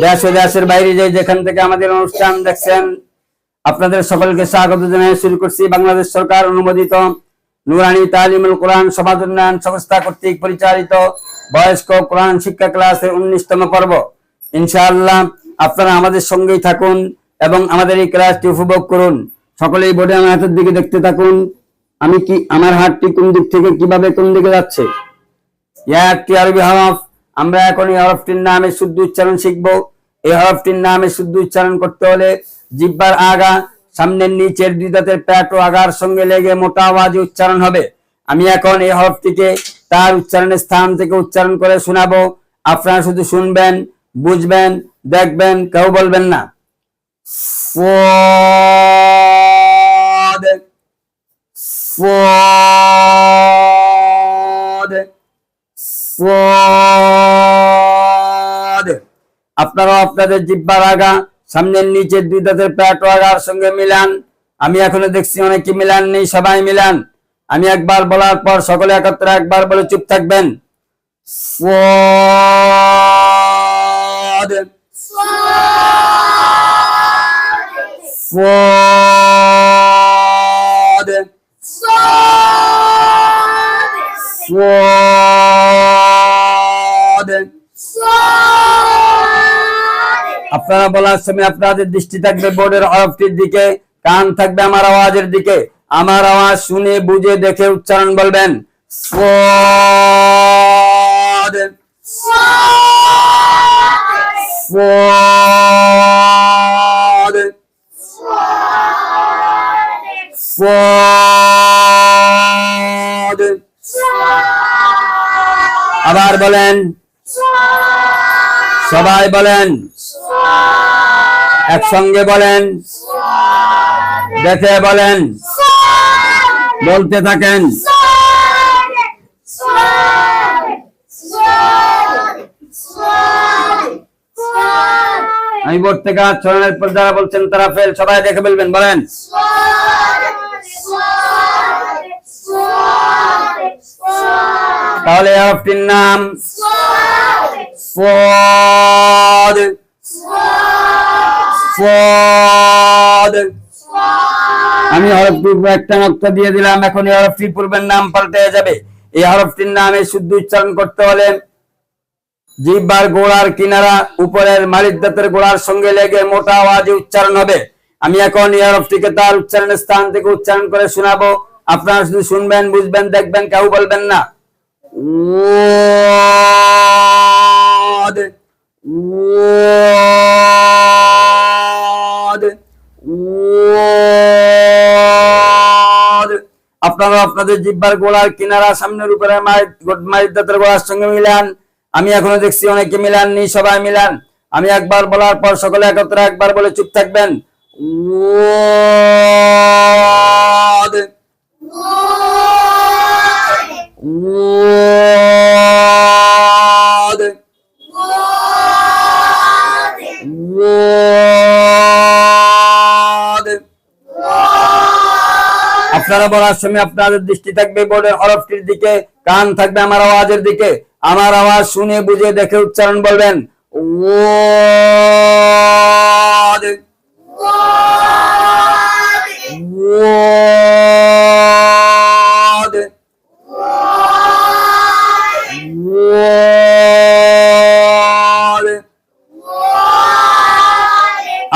দেশ ও দেশের বাইরে যেখান থেকে আমাদের অনুষ্ঠান দেখছেন আপনাদের সকলকে স্বাগত জানিয়ে শুরু করছি বাংলাদেশ সরকার অনুমোদিত নুরানি তালিমুল কোরআন সমাজ উন্নয়ন সংস্থা কর্তৃক পরিচালিত বয়স্ক কোরআন শিক্ষা ক্লাসের 19তম পর্ব। ইনশাআল্লাহ আপনারা আমাদের সঙ্গেই থাকুন এবং আমাদের এই ক্লাসটি উপভোগ করুন। সকলেই বোর্ডে আমার হাতের দিকে দেখতে থাকুন। আমি কি আমার হাতটি কোন দিক থেকে কিভাবে কোন দিকে যাচ্ছে। একটি আরবি হরফ। আমরা এখন এই হরফটির নামে শুদ্ধ উচ্চারণ শিখব। এই হরফটির নামে শুদ্ধ উচ্চারণ করতে হলে জিহ্বার আগা, সামনের নিচের দুই দাঁতের প্যাট ও আগার সঙ্গে লেগে মোটা আওয়াজে উচ্চারণ হবে। আমি এখন এই হরফটিকে তার উচ্চারণের স্থান থেকে উচ্চারণ করে শোনাবো। আপনারা শুধু শুনবেন, বুঝবেন, দেখবেন, কেউ বলবেন না। আপনারা আপনাদের জিহ্বার আগা, সামনের নিচের দুই দাঁতের প্যাট ও আগার সঙ্গে মিলান। আমি এখনো দেখছি অনেকে মিলান নেই, সবাই মিলান। আমি একবার বলার পর সকলে একত্রে একবার বলে চুপ থাকবেন। আপনারা বলার সময় আপনাদের দৃষ্টি থাকবে বোর্ডের হরফটির দিকে, কান থাকবে আমার আওয়াজের দিকে। আমার আওয়াজ শুনে বুঝে দেখে উচ্চারণ বলবেন। আবার বলেন, সবাই বলেন, একসঙ্গে বলেন, দেখে বলেন, বলতে থাকেন। আমি বোর্ড থেকে হাত ছড়ানোর পর যারা বলছেন তারা ফেল, সবাই দেখে বলবেন, বলেন। তাহলে হরফটির নাম সাদ। আমি হরফটির উপর একটা নকশা দিয়ে দিলাম। এখন এই হরফটির পূর্বের নাম পাল্টে যাবে। এই হরফটির নামে শুদ্ধ উচ্চারণ করতে হলে জিহ্বার গোড়ার কিনারা উপরের মালিক দাঁতের গোড়ার সঙ্গে লেগে মোটা আওয়াজে উচ্চারণ হবে। আমি এখন এই হরফটিকে তার উচ্চারণের স্থান থেকে উচ্চারণ করে শোনাবো। আপনারা শুধু শুনবেন, বুঝবেন, দেখবেন, কেউ বলবেন না। আপনারা আপনাদের জিহ্বার গোড়ার কিনারা সামনের উপরে মালিক দাঁতের গোড়ার সঙ্গে মিলান। আমি এখনো দেখছি অনেকে মিলাননি, সবাই মিলান। আমি একবার বলার পর সকলে একত্রে একবার বলে চুপ থাকবেন। আপনারা বলার সময় আপনাদের দৃষ্টি থাকবে বোর্ডের হরফটির দিকে, কান থাকবে আমার আওয়াজের দিকে। আমার আওয়াজ শুনে বুঝে দেখে উচ্চারণ বলবেন।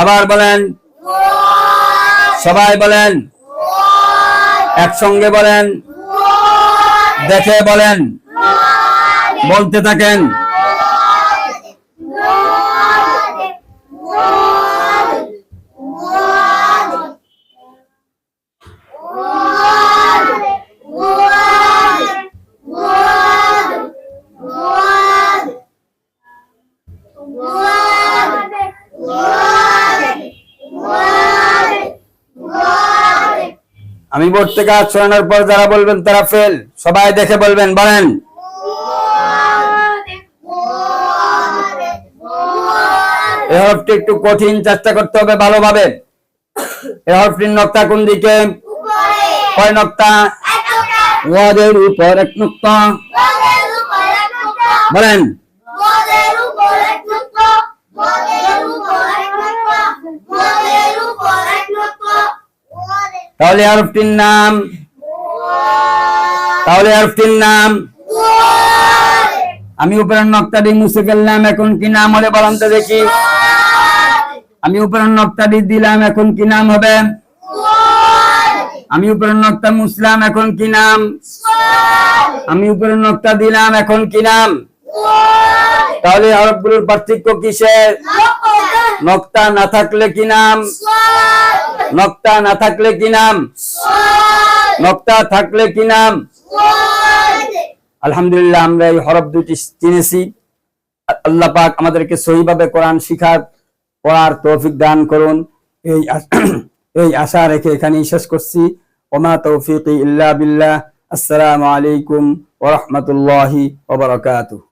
আবার বলেন, সবাই বলেন, একসঙ্গে বলেন, দেখে বলেন, বলতে থাকেন। আমি বোর্ড থেকে হাত সরানোর পর যারা বলবেন তারা ফেল, সবাই দেখে বলবেন, বলেন। এই হরফটি একটু কঠিন, চেষ্টা করতে হবে ভালোভাবে। এই হরফটির নকতা কোন দিকে? কয় নকতা? ওয়াদের উপর এক নকতা। বলেন। তাহলে হরফটির নাম, তাহলে হরফটির নাম। আমি উপরের নকটাটি মুছে ফেললাম, এখন কি নাম হবে বলেন তো দেখি। আমি উপরের নকটাটি দিলাম, এখন কি নাম হবে? আমি উপরের নকটা মুছলাম, এখন কি নাম? আমি উপরের নকটা দিলাম, এখন কি নাম? তাহলে হরফগুলোর পার্থক্য কিসের? নকটা না থাকলে কি নাম? নকটা না থাকলে কি নাম? নকটা থাকলে কি নাম? আলহামদুলিল্লাহ, আমরা এই হরফ দুটি চিনেছি। আল্লাহ পাক আমাদেরকে সহিভাবে কোরআন শিখার পড়ার তৌফিক দান করুন, এই আশা রেখে এখানেই শেষ করছি। ওমা তৌফিকি ইল্লা বিল্লাহ। আসসালামু আলাইকুম ওয়া রাহমাতুল্লাহি ওয়া বারাকাতুহু।